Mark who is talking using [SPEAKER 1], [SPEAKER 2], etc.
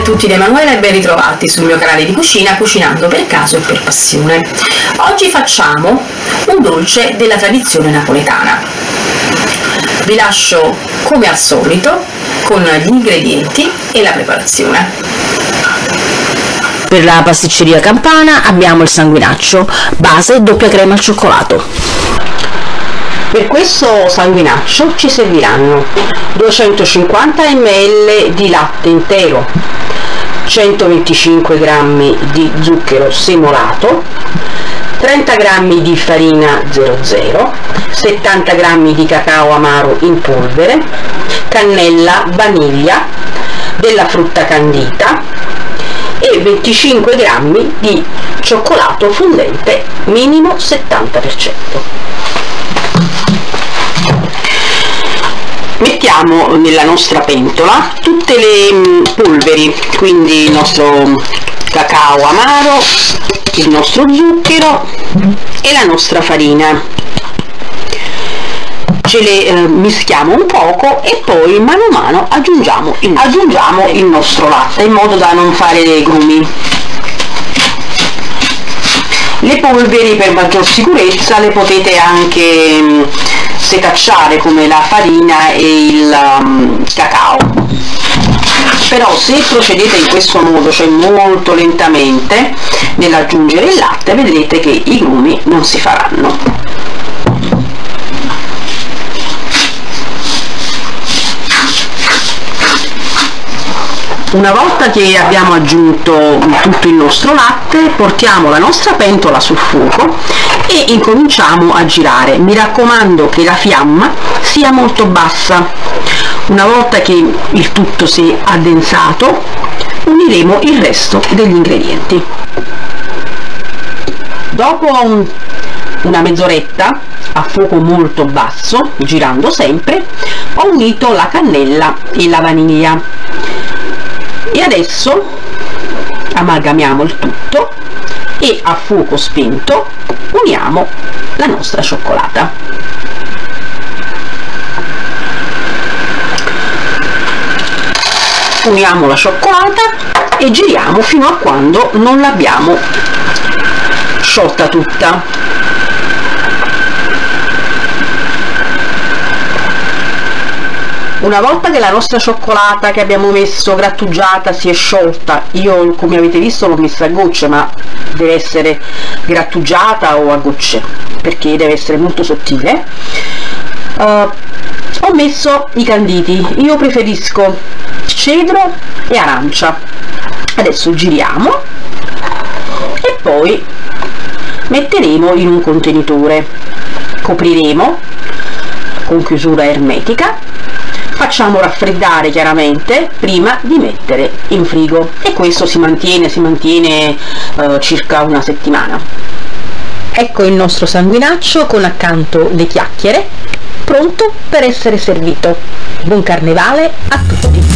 [SPEAKER 1] tutti da Emanuela e ben ritrovati sul mio canale di cucina Cucinando per caso e per passione. Oggi facciamo un dolce della tradizione napoletana. Vi lascio come al solito con gli ingredienti e la preparazione.
[SPEAKER 2] Per la pasticceria Campana abbiamo il sanguinaccio, base doppia crema al cioccolato.
[SPEAKER 3] Per questo sanguinaccio ci serviranno 250 ml di latte intero, 125 g di zucchero semolato, 30 g di farina 00, 70 g di cacao amaro in polvere, cannella, vaniglia, della frutta candita e 25 g di cioccolato fondente minimo 70%. Mettiamo nella nostra pentola tutte le polveri, quindi il nostro cacao amaro, il nostro zucchero e la nostra farina. Ce le mischiamo un poco e poi mano a mano aggiungiamo il nostro latte in modo da non fare grumi. Le polveri, per maggior sicurezza, le potete anche setacciare come la farina e il cacao, però se procedete in questo modo, cioè molto lentamente nell'aggiungere il latte, vedrete che i grumi non si faranno. Una volta che abbiamo aggiunto tutto il nostro latte, portiamo la nostra pentola sul fuoco e incominciamo a girare. Mi raccomando che la fiamma sia molto bassa. Una volta che il tutto si è addensato, uniremo il resto degli ingredienti. Dopo una mezz'oretta a fuoco molto basso, girando sempre, ho unito la cannella e la vaniglia. E adesso amalgamiamo il tutto e a fuoco spento uniamo la nostra cioccolata. Uniamo la cioccolata e giriamo fino a quando non l'abbiamo sciolta tutta. Una volta che la nostra cioccolata che abbiamo messo grattugiata si è sciolta, io come avete visto l'ho messa a gocce, ma deve essere grattugiata o a gocce perché deve essere molto sottile, ho messo i canditi. Io preferisco cedro e arancia. Adesso giriamo e poi metteremo in un contenitore, copriremo con chiusura ermetica. Facciamo raffreddare chiaramente prima di mettere in frigo e questo si mantiene circa una settimana. Ecco il nostro sanguinaccio con accanto le chiacchiere, pronto per essere servito. Buon carnevale a tutti!